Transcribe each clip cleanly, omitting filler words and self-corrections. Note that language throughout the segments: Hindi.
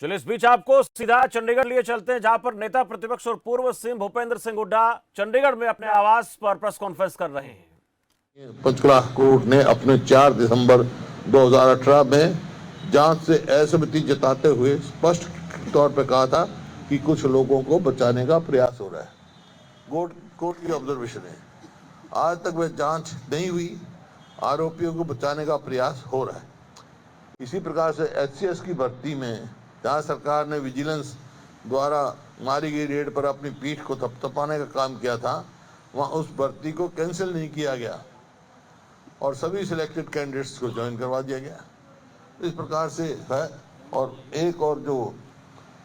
चलिए, इस बीच आपको सीधा चंडीगढ़ लिए चलते हैं, जहां पर नेता प्रतिपक्ष और पूर्व सीएम भूपेंद्र सिंह हुड्डा चंडीगढ़ में अपने आवास पर प्रेस कॉन्फ्रेंस कर रहे हैं। पंचकुला कोर्ट ने अपने 4 दिसंबर 2018 में जांच से असहमति जताते हुए स्पष्ट तौर पर कहा था कि कुछ लोगों को बचाने का प्रयास हो रहा है। कोर्ट की ऑब्जर्वेशन है, आज तक वह जांच नहीं हुई, आरोपियों को बचाने का प्रयास हो रहा है। इसी प्रकार से एचसीएस की भर्ती में जहां सरकार ने विजिलेंस द्वारा मारी गई रेड पर अपनी पीठ को थपथपाने का काम किया था, वहां उस भर्ती को कैंसिल नहीं किया गया और सभी सिलेक्टेड कैंडिडेट्स को ज्वाइन करवा दिया गया। इस प्रकार से है। और एक और जो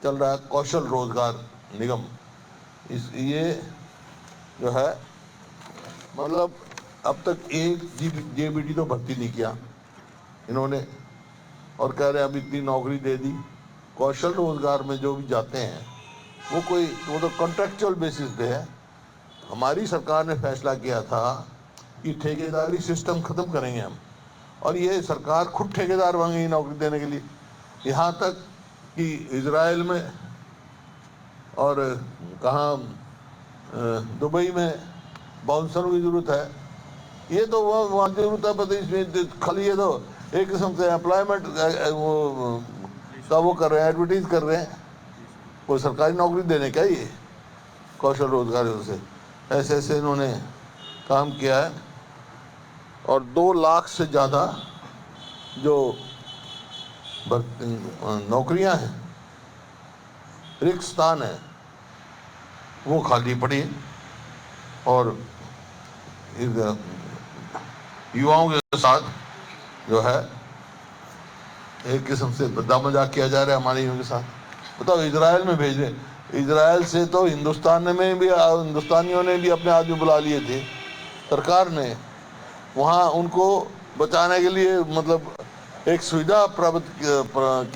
चल रहा है कौशल रोजगार निगम, ये जो है मतलब अब तक एक जेबीटी तो भर्ती नहीं किया इन्होंने, और कह रहे हैं अब इतनी नौकरी दे दी। कौशल रोजगार में जो भी जाते हैं वो तो कॉन्ट्रेक्चुअल बेसिस पे है। हमारी सरकार ने फैसला किया था कि ठेकेदारी सिस्टम खत्म करेंगे हम, और ये सरकार खुद ठेकेदार बन गई नौकरी देने के लिए। यहाँ तक कि इजराइल में और कहाँ दुबई में बाउंसरों की जरूरत है, ये तो वहाँ जरूरत है, पता इसमें खाली ये तो एक किस्म से एम्प्लॉयमेंट वो कर रहे हैं, एडवर्टीज कर रहे हैं। कोई सरकारी नौकरी देने क्या ये कौशल रोजगार से ऐसे ऐसे इन्होंने काम किया है। और 2 लाख से ज़्यादा जो नौकरियां हैं, रिक्त स्थान है, वो खाली पड़ी है। और युवाओं के साथ जो है एक किस्म से बदा मजाक किया जा रहा है हमारे युवाओं के साथ। बताओ, इजराइल में भेज रहे, इजराइल से तो हिंदुस्तानियों ने भी अपने आदमी बुला लिए थे सरकार ने, वहाँ उनको बचाने के लिए मतलब एक सुविधा प्राप्त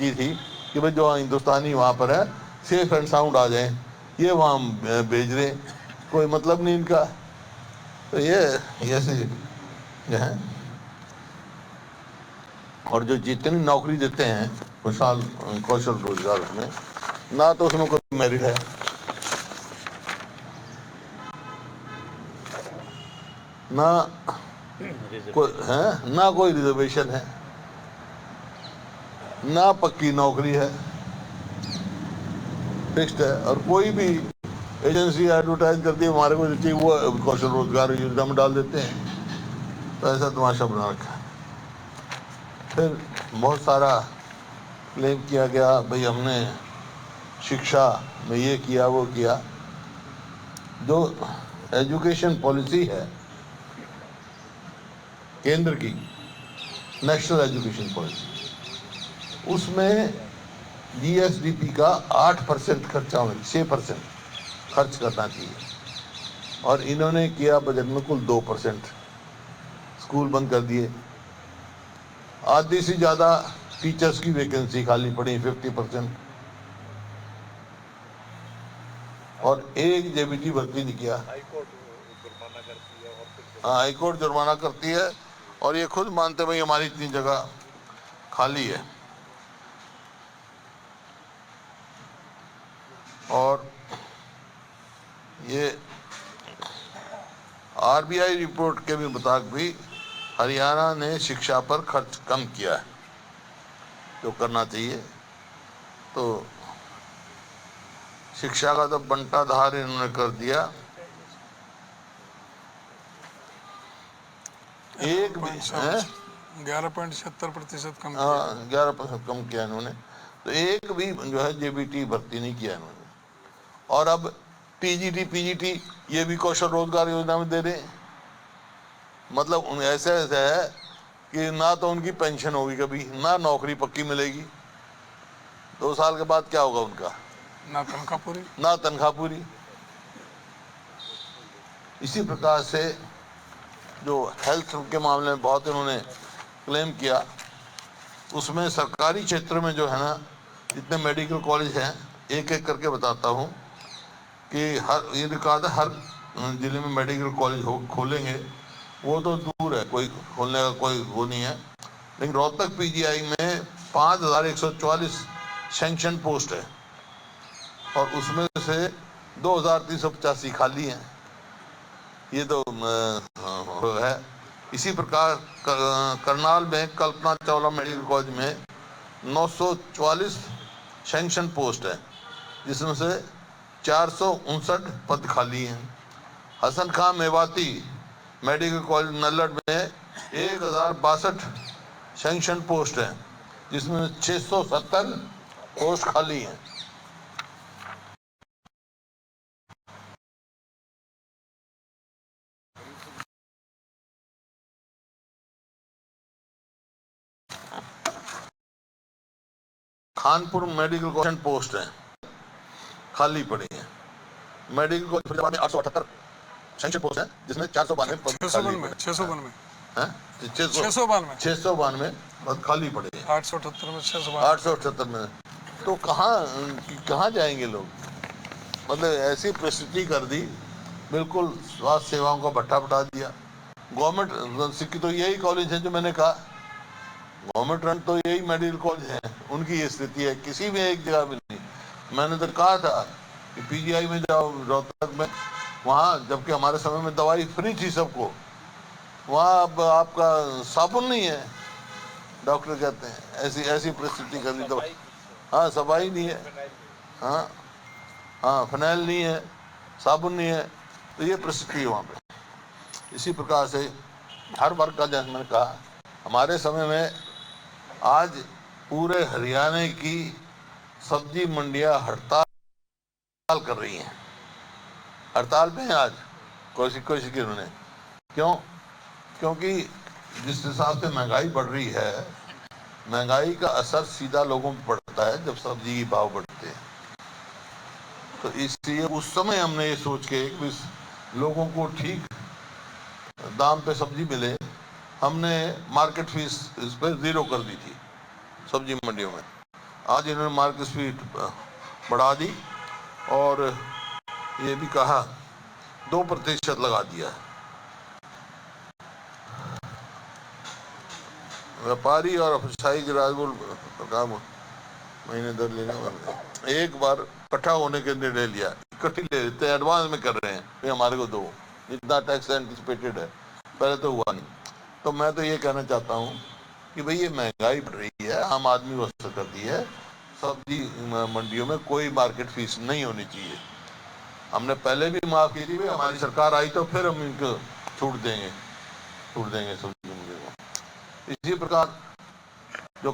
की थी कि भाई जो हिंदुस्तानी वहाँ पर है सेफ एंड साउंड आ जाए, ये वहाँ भेज रहे, कोई मतलब नहीं इनका। तो ये ऐसे है। और जो जितनी नौकरी देते हैं कौशल रोजगार में, ना तो उसमें कोई मेरिट है, ना कोई रिजर्वेशन है, ना पक्की नौकरी है, फिक्स्ड है। और कोई भी एजेंसी एडवर्टाइज करती है हमारे को चाहिए, वो कौशल रोजगार योजना में डाल देते हैं। तो ऐसा तमाशा बना रखा है। फिर बहुत सारा क्लेम किया गया, भाई हमने शिक्षा में ये किया वो किया। जो एजुकेशन पॉलिसी है केंद्र की, नेशनल एजुकेशन पॉलिसी, उसमें जीएसडीपी का 8% खर्चा होना, 6% खर्च करना चाहिए, और इन्होंने किया बजट में कुल 2%। स्कूल बंद कर दिए, आधी से ज़्यादा टीचर्स की वैकेंसी खाली पड़ी 50%, और एक जेबीटी भर्ती नहीं किया। हाई कोर्ट जुर्माना करती है, और ये खुद मानते भाई हमारी इतनी जगह खाली है। और ये आरबीआई रिपोर्ट के भी मुताबिक भी हरियाणा ने शिक्षा पर खर्च कम किया है जो करना चाहिए। तो शिक्षा का तो बंटाधार इन्होंने कर दिया। एक भी 11.76% कम, 11% कम किया इन्होंने। तो एक भी जो है जेबीटी भर्ती नहीं किया इन्होंने। और अब टीजीटी पीजीटी ये भी कौशल रोजगार योजना में दे रहे हैं। मतलब ऐसे है कि ना तो उनकी पेंशन होगी कभी, ना नौकरी पक्की मिलेगी, 2 साल के बाद क्या होगा उनका, ना तनख्वाह पूरी। इसी प्रकार से जो हेल्थ के मामले में बहुत इन्होंने क्लेम किया, उसमें सरकारी क्षेत्र में जो है ना जितने मेडिकल कॉलेज हैं, एक एक करके बताता हूँ कि ये कहा था हर जिले में मेडिकल कॉलेज खोलेंगे, वो तो दूर है, कोई खोलने का कोई वो नहीं है। लेकिन रोहतक पीजीआई में 5144 सैंक्शन पोस्ट है और उसमें से 2385 खाली हैं। ये तो है। इसी प्रकार करनाल में कल्पना चावला मेडिकल कॉलेज में 944 सैंक्शन पोस्ट है, जिसमें से 459 पद खाली हैं। हसन खां मेवाती मेडिकल कॉलेज नल्लड़ में 1062 सैंक्शन पोस्ट है, जिसमें 670 पोस्ट खाली हैं। खानपुर मेडिकल कॉलेज पोस्ट है खाली पड़ी है। मेडिकल कॉलेज फरीदाबाद में 878 सैंक्शन पोस्ट है, जिसमें 492 पद खाली पड़े हैं। 878 में तो कहाँ जाएंगे लोग? मतलब ऐसी परिस्थिति कर दी, बिल्कुल स्वास्थ्य सेवाओं का भट्टा बटा दिया। गवर्नमेंट तो यही कॉलेज है जो मैंने कहा, गवर्नमेंट रन तो यही मेडिकल कॉलेज है, उनकी ये स्थिति है। किसी में एक जगह भी नहीं। मैंने तो कहा था कि पीजीआई में जाओ रोहतक में, वहाँ जबकि हमारे समय में दवाई फ्री थी सबको, वहाँ अब आपका साबुन नहीं है, डॉक्टर कहते हैं। ऐसी परिस्थिति कर दी। तो हाँ, सफाई नहीं है, हाँ फिनाइल नहीं है, साबुन नहीं है, तो ये परिस्थिति है वहाँ पे। इसी प्रकार से हर वर्ग का, जैसे मैंने कहा, हमारे समय में आज पूरे हरियाणा की सब्जी मंडियां हड़ताल कर रही हैं। हड़ताल पे हैं आज कोई शिकायत नहीं। क्यों? क्योंकि जिस हिसाब से महंगाई बढ़ रही है, महंगाई का असर सीधा लोगों पर पड़ता है जब सब्जी के भाव बढ़ते हैं। तो इसलिए उस समय हमने ये सोच के कि लोगों को ठीक दाम पे सब्जी मिले, हमने मार्केट फीस इस पर 0 कर दी थी सब्जी मंडियों में। आज इन्होंने मार्केट फीस बढ़ा दी और ये भी कहा 2% लगा दिया। व्यापारी और अफसाई गिरावट महीने दर लेने वाले एक बार इकट्ठा होने के निर्णय लिया, इकट्ठी ले लेते हैं, एडवांस में कर रहे हैं, फिर हमारे को दो, इतना टैक्स एंटिसिपेटेड है, पहले तो हुआ नहीं। तो मैं तो ये कहना चाहता हूँ कि भाई ये महंगाई बढ़ रही है, आम आदमी को असर करती है। सब्जी मंडियों में कोई मार्केट फीस नहीं होनी चाहिए। हमने पहले भी माफ की थी, भाई हमारी सरकार आई तो फिर हम इनको छूट देंगे सब्जी मंडियों को। इसी प्रकार जो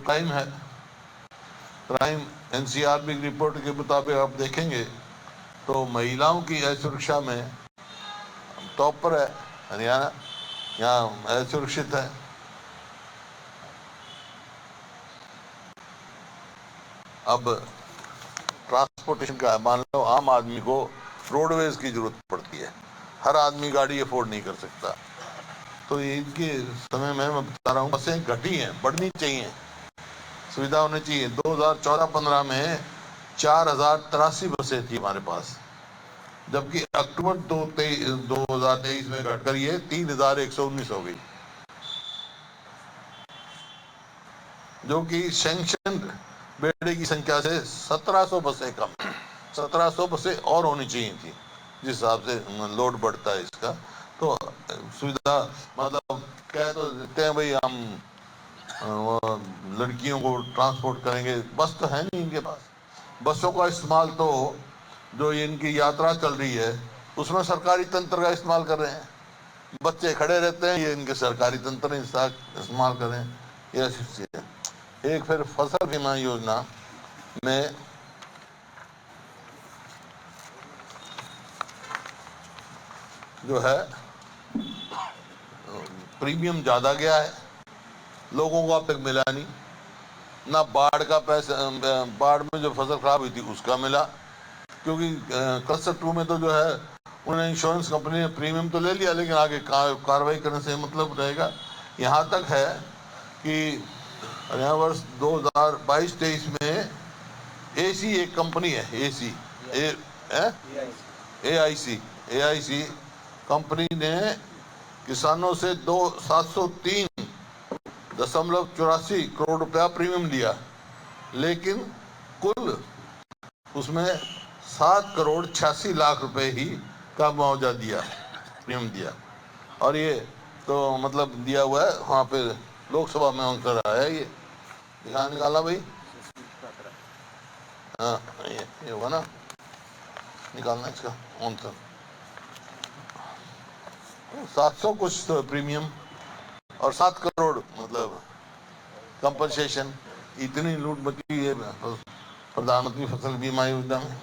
क्राइम एनसीआरबी की रिपोर्ट के मुताबिक आप देखेंगे तो महिलाओं की असुरक्षा में टॉप पर है हरियाणा, यहाँ असुरक्षित है। अब ट्रांसपोर्टेशन का मान लो, आम आदमी को रोडवेज की जरूरत पड़ती है, हर आदमी गाड़ी अफोर्ड नहीं कर सकता। तो इनके समय में मैं बता रहा हूँ, बसें घटी हैं, बढ़नी चाहिए, सुविधा होनी चाहिए। 2014-15 में 4083 बसें थी हमारे पास, जबकि अक्टूबर 2023 में घटकर ये 3119 हो गई, जो कि सैंक्शन बेड़े की संख्या से 1700 बसें कम। 1700 बसें और होनी चाहिए थी, जिस हिसाब से लोड बढ़ता है इसका। तो सुविधा मतलब कह तो देते हैं भाई हम लड़कियों को ट्रांसपोर्ट करेंगे, बस तो है नहीं इनके पास। बसों का इस्तेमाल तो जो इनकी यात्रा चल रही है उसमें सरकारी तंत्र का इस्तेमाल कर रहे हैं, बच्चे खड़े रहते हैं, ये इनके सरकारी तंत्र इस्तेमाल कर रहे हैं। ये ऐसी चीज़ है। एक फिर फसल बीमा योजना में जो है प्रीमियम ज़्यादा गया है, लोगों को अब तक मिला नहीं ना। बाढ़ का पैसा, बाढ़ में जो फसल खराब हुई थी उसका मिला, क्योंकि क्लस्टर 2 में तो जो है उन्होंने इंश्योरेंस कंपनी ने प्रीमियम तो ले लिया, लेकिन आगे कार्रवाई करने से मतलब रहेगा। यहाँ तक है कि वर्ष 2022-23 में एसी एक कंपनी है, AIC कंपनी ने किसानों से 703.84 करोड़ रुपया प्रीमियम लिया, लेकिन कुल उसमें 7,86,00,000 रुपए ही का मुआवजा दिया, प्रीमियम दिया। और ये तो मतलब दिया हुआ है वहाँ पे लोकसभा में उनका रहा है। ये निकाला भाई, हाँ ये होगा ना, निकालना इसका आंसर। 700 कुछ तो प्रीमियम और 7 करोड़ मतलब कंपनसेशन। इतनी लूट मची है प्रधानमंत्री फसल बीमा योजना में।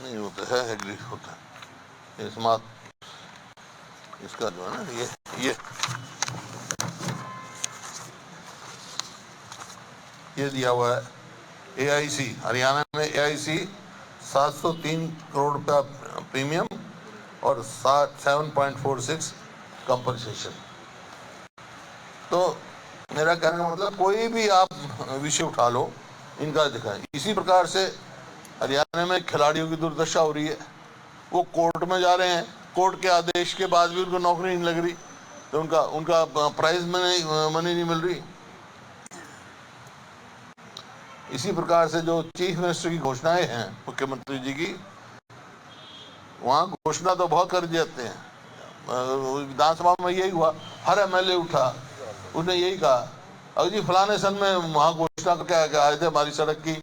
नहीं होता है, एग्री होता है स्मार्ट, इसका जो है ना ये दिया हुआ है। AIC हरियाणा में AIC 703 करोड़ का प्रीमियम और 7.46 कंपनसेशन। तो मेरा कहने का मतलब कोई भी आप विषय उठा लो, इनका दिखाएं। इसी प्रकार से हरियाणा में खिलाड़ियों की दुर्दशा हो रही है। वो कोर्ट में जा रहे हैं, कोर्ट के आदेश के बाद भी उनको नौकरी नहीं लग रही, तो उनका प्राइज मनी नहीं मिल रही। इसी प्रकार से जो चीफ मिनिस्टर की घोषणाएं हैं मुख्यमंत्री जी की, वहाँ घोषणा तो बहुत कर देते हैं। विधानसभा में यही हुआ, हर MLA उठा, उसने यही कहा अब जी फलाने सन में वहाँ घोषणा करके आए थे हमारी सड़क की,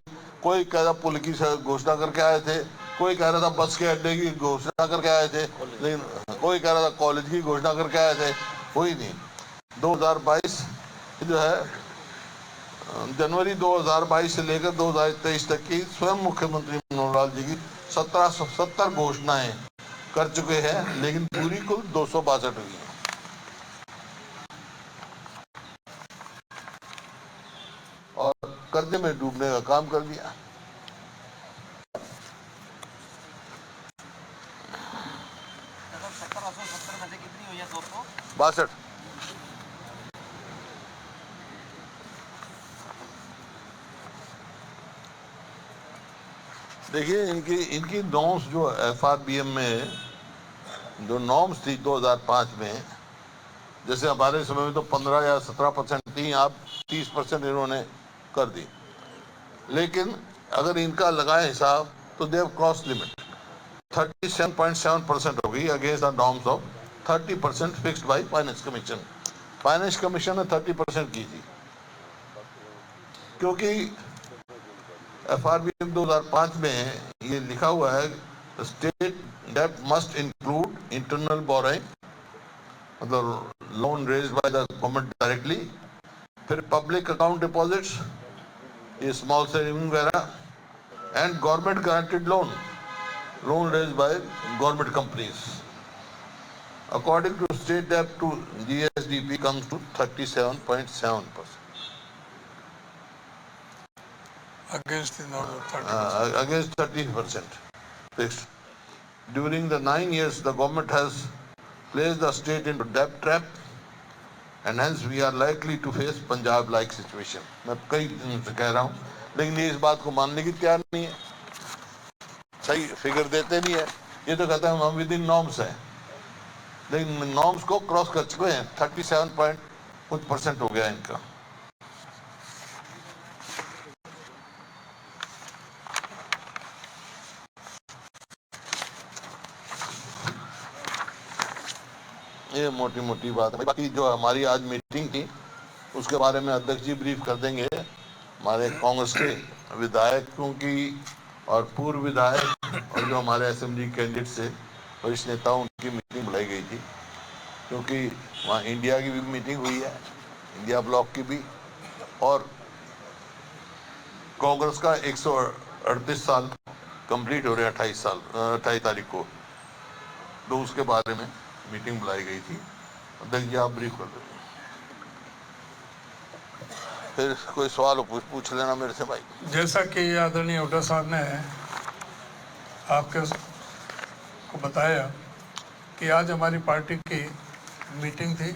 कोई कह रहा पुल की घोषणा करके आए थे, कोई कह रहा था बस के अड्डे की घोषणा करके आए थे, लेकिन कोई कह रहा था कॉलेज की घोषणा करके आए थे, कोई नहीं। 2022 जो है जनवरी 2022 से लेकर 2023 तक की स्वयं मुख्यमंत्री मनोहर लाल जी की 1770 घोषणाएं कर चुके हैं, लेकिन पूरी कुल 262 हुई है। और कर्जे में डूबने का काम कर दिया। कितनी हुई है? 62। देखिए इनकी नॉर्म्स जो FRBM में जो नॉर्म्स थी 2005 में, जैसे हमारे समय में तो 15 या 17% थी, आप 30% इन्होंने कर दी। लेकिन अगर इनका लगाए हिसाब तो देव क्रॉस लिमिट 37.7% हो गई against the norms of 30% fixed by finance commission. Finance commission ने 30% की थी, क्योंकि FRBM 2005 में ये लिखा हुआ है state debt must include internal borrowing, मतलब loan raised by the government directly, फिर पब्लिक अकाउंट डिपॉजिट्स, ये स्मॉल सेविंग वगैरह, and government guaranteed loan raised by government companies. According to state debt to GSDP comes to 37.7%. against the norm of 30%. Against 30% fixed. During the 9 years, the government has placed the state into debt trap, and hence we are likely to face Punjab-like situation. मैं कई दिन से कह रहा हूँ, लेकिन ये इस बात को मानने की तैयार नहीं है, सही फिगर देते नहीं है। ये तो कहते हैं हम विद इन नॉर्म्स हैं, लेकिन नॉर्म्स को क्रॉस कर चुके हैं। 37% हो गया इनका। ये मोटी मोटी बात है। बाकी जो हमारी आज मीटिंग थी उसके बारे में अध्यक्ष जी ब्रीफ कर देंगे। हमारे कांग्रेस के विधायकों की और पूर्व विधायक और जो हमारे असेंबली कैंडिडेट से वरिष्ठ नेताओं उनकी मीटिंग बुलाई गई थी, क्योंकि वहाँ इंडिया की भी मीटिंग हुई है, इंडिया ब्लॉक की भी, और कांग्रेस का 138 साल कंप्लीट हो रहे हैं 28 तारीख को, तो उसके बारे में मीटिंग बुलाई गई थी। अध्यक्ष जी आप ब्रीफ कर दें, फिर कोई सवाल हो पूछ लेना मेरे से भाई। जैसा कि आदरणीय हुड्डा साहब ने आपके को बताया कि आज हमारी पार्टी की मीटिंग थी,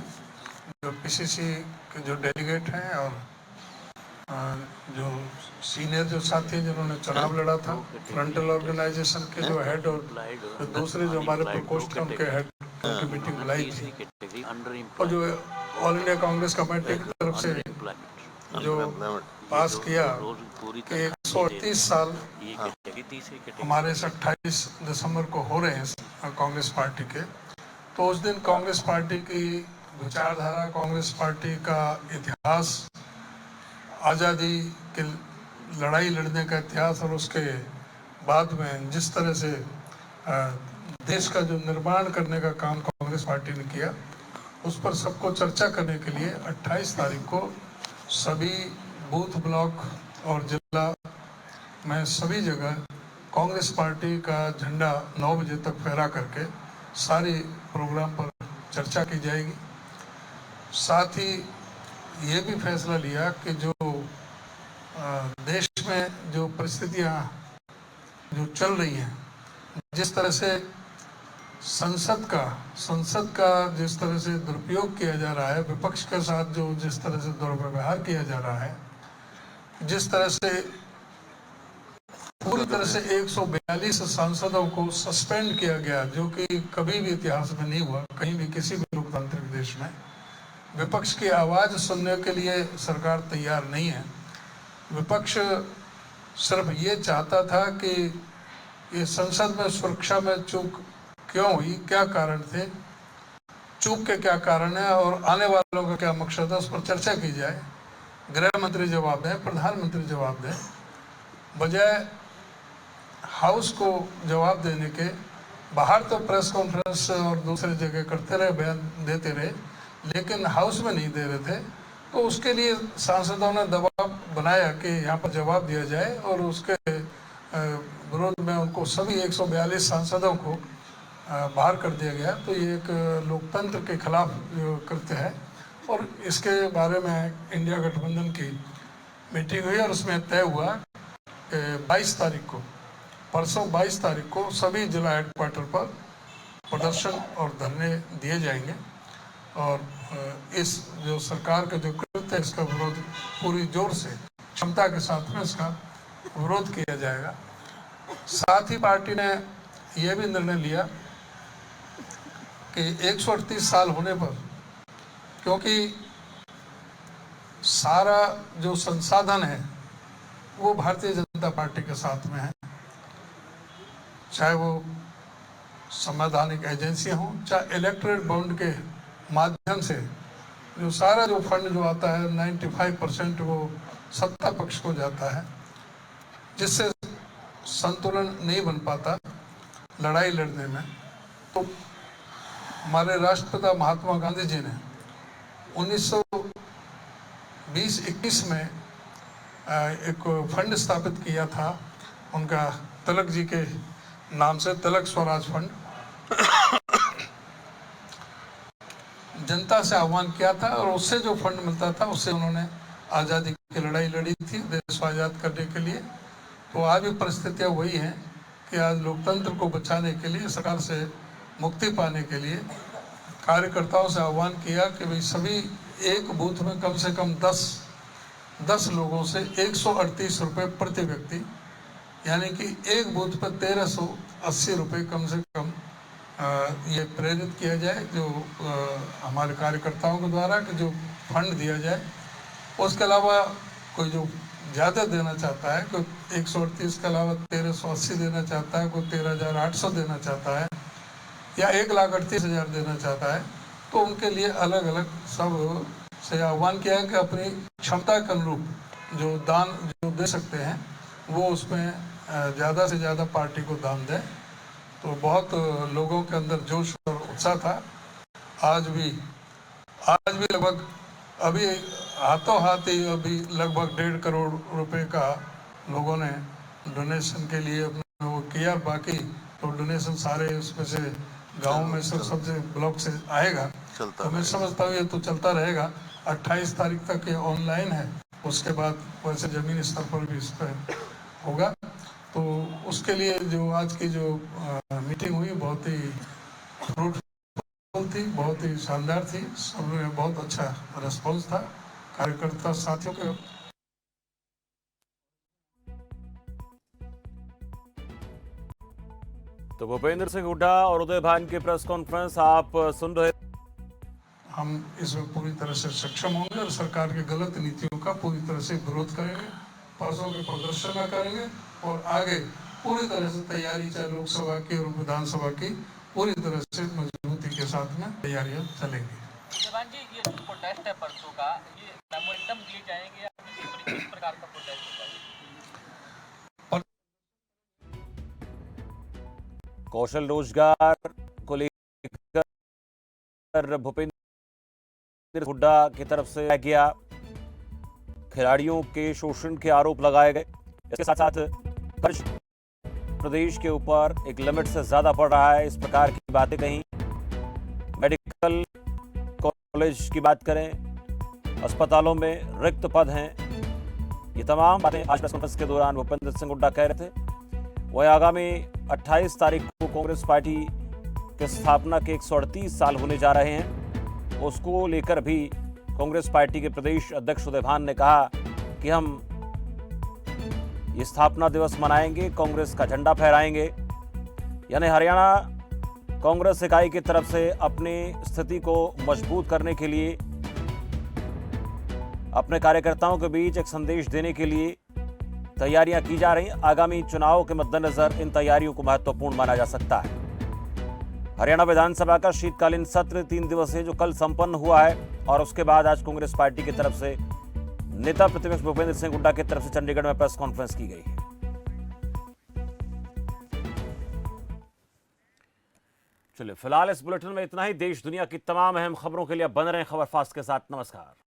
जो PCC के जो डेलीगेट हैं और जो सीनियर जो साथी जिन्होंने चुनाव लड़ा था, फ्रंटल ऑर्गेनाइजेशन के जो हेड और दूसरे जो हमारे प्रकोष्ठ हैं उनके हेड की मीटिंग बुलाई थी। और जो ऑल इंडिया कांग्रेस कमेटी की तरफ से जो पास किया कि 138 साल हमारे से 28 दिसंबर को हो रहे हैं कांग्रेस पार्टी के, तो उस दिन कांग्रेस पार्टी की विचारधारा, कांग्रेस पार्टी का इतिहास, आज़ादी की लड़ाई लड़ने का इतिहास और उसके बाद में जिस तरह से देश का जो निर्माण करने का काम कांग्रेस पार्टी ने किया, उस पर सबको चर्चा करने के लिए 28 तारीख को सभी बूथ, ब्लॉक और जिला में सभी जगह कांग्रेस पार्टी का झंडा 9 बजे तक फहरा करके सारी प्रोग्राम पर चर्चा की जाएगी। साथ ही ये भी फैसला लिया कि जो देश में जो परिस्थितियां जो चल रही हैं, जिस तरह से संसद का जिस तरह से दुरुपयोग किया जा रहा है, विपक्ष के साथ जो जिस तरह से दुर्व्यवहार किया जा रहा है, जिस तरह से पूरी तरह से 142 सांसदों को सस्पेंड किया गया, जो कि कभी भी इतिहास में नहीं हुआ कहीं भी किसी भी लोकतांत्रिक देश में। विपक्ष की आवाज़ सुनने के लिए सरकार तैयार नहीं है। विपक्ष सिर्फ ये चाहता था कि ये संसद में सुरक्षा में चूक क्यों हुई, क्या कारण थे, चूक के क्या कारण है और आने वालों का क्या मकसद है, उस पर चर्चा की जाए। गृह मंत्री जवाब दें, प्रधानमंत्री जवाब दें, बजाय हाउस को जवाब देने के। बाहर तो प्रेस कॉन्फ्रेंस और दूसरे जगह करते रहे, बयान देते रहे, लेकिन हाउस में नहीं दे रहे थे। तो उसके लिए सांसदों ने दबाव बनाया कि यहाँ पर जवाब दिया जाए और उसके विरोध में उनको सभी 142 सांसदों को बाहर कर दिया गया। तो ये एक लोकतंत्र के खिलाफ जो कृत्य है, और इसके बारे में इंडिया गठबंधन की मीटिंग हुई और उसमें तय हुआ कि 22 तारीख को, परसों 22 तारीख को सभी जिला हेडक्वार्टर पर प्रदर्शन और धरने दिए जाएंगे और इस जो सरकार का जो कृत्य है, इसका विरोध पूरी जोर से क्षमता के साथ में इसका विरोध किया जाएगा। साथ ही पार्टी ने यह भी निर्णय लिया कि 138 साल होने पर, क्योंकि सारा जो संसाधन है वो भारतीय जनता पार्टी के साथ में है, चाहे वो संवैधानिक एजेंसियां हों, चाहे इलेक्टोरेट बॉन्ड के माध्यम से जो सारा जो फंड जो आता है 95% वो सत्ता पक्ष को जाता है, जिससे संतुलन नहीं बन पाता लड़ाई लड़ने में। तो हमारे राष्ट्रपिता महात्मा गांधी जी ने 1920-21 में एक फंड स्थापित किया था, उनका तिलक जी के नाम से, तिलक स्वराज फंड। जनता से आह्वान किया था और उससे जो फंड मिलता था उससे उन्होंने आज़ादी की लड़ाई लड़ी थी, देश को आज़ाद करने के लिए। तो आज भी परिस्थितियाँ वही हैं कि आज लोकतंत्र को बचाने के लिए, सरकार से मुक्ति पाने के लिए कार्यकर्ताओं से आह्वान किया कि भाई सभी एक बूथ में कम से कम 10 लोगों से 138 रुपये प्रति व्यक्ति, यानी कि एक बूथ पर 1380 रुपये कम से कम ये प्रेरित किया जाए, जो हमारे कार्यकर्ताओं के द्वारा कि जो फंड दिया जाए। उसके अलावा कोई जो ज़्यादा देना चाहता है, कोई 138 के अलावा 1380 देना चाहता है, कोई 13,800 देना चाहता है, या 1,38,000 देना चाहता है, तो उनके लिए अलग अलग सब से आह्वान किया है कि अपनी क्षमता के अनुरूप जो दान जो दे सकते हैं वो उसमें ज़्यादा से ज़्यादा पार्टी को दान दें। तो बहुत लोगों के अंदर जोश और उत्साह था। आज भी लगभग अभी हाथों हाथ ही अभी लगभग 1.5 करोड़ रुपए का लोगों ने डोनेशन के लिए अपने वो किया। बाकी तो डोनेशन सारे उसमें से गांव में सबसे ब्लॉक से आएगा। तो मैं समझता हूँ ये तो चलता रहेगा। 28 तारीख तक ये ऑनलाइन है, उसके बाद वैसे ज़मीनी स्तर पर भी इस पर होगा। तो उसके लिए जो आज की जो मीटिंग हुई बहुत ही फ्रूटफुल थी, बहुत ही शानदार थी। सब में बहुत अच्छा रिस्पॉन्स था कार्यकर्ता साथियों के। तो भूपेंद्र सिंह हुड्डा और उदय भान की प्रेस कॉन्फ्रेंस आप सुन रहे। हम इसमें पूरी तरह से सक्षम होंगे और सरकार की गलत नीतियों का पूरी तरह से विरोध करेंगे, परसों के प्रदर्शन करेंगे और आगे पूरी तरह से तैयारी, चाहे लोकसभा की और विधानसभा की, पूरी तरह से मजबूती के साथ में तैयारियां चलेंगी। जवान जी, ये जो प्रोटेस्ट है परसों का, ये मोमेंटम दिए जाएंगे या किस प्रकार का प्रोटेस्ट होगा? कौशल रोजगार को लेकर भूपेंद्र हुड्डा की तरफ से किया, खिलाड़ियों के शोषण के आरोप लगाए गए। इसके साथ साथ खर्च प्रदेश के ऊपर एक लिमिट से ज्यादा पड़ रहा है, इस प्रकार की बातें कही। मेडिकल कॉलेज की बात करें, अस्पतालों में रिक्त पद हैं, ये तमाम बातें आज प्रेस कॉन्फ्रेंस के दौरान भूपेंद्र सिंह हुड्डा कह रहे थे। वह आगामी 28 तारीख को कांग्रेस पार्टी की स्थापना के 138 साल होने जा रहे हैं, उसको लेकर भी कांग्रेस पार्टी के प्रदेश अध्यक्ष उदय भान ने कहा कि हम ये स्थापना दिवस मनाएंगे, कांग्रेस का झंडा फहराएंगे। यानी हरियाणा कांग्रेस इकाई की तरफ से अपनी स्थिति को मजबूत करने के लिए, अपने कार्यकर्ताओं के बीच एक संदेश देने के लिए तैयारियां की जा रही हैं। आगामी चुनाव के मद्देनजर इन तैयारियों को महत्वपूर्ण माना जा सकता है। हरियाणा विधानसभा का शीतकालीन सत्र 3 दिवसीय जो कल संपन्न हुआ है, और उसके बाद आज कांग्रेस पार्टी की तरफ से नेता प्रतिपक्ष भूपेंद्र सिंह हुड्डा की तरफ से चंडीगढ़ में प्रेस कॉन्फ्रेंस की गई है। चलिए, फिलहाल इस बुलेटिन में इतना ही। देश दुनिया की तमाम अहम खबरों के लिए बने रहें खबर फास्ट के साथ। नमस्कार।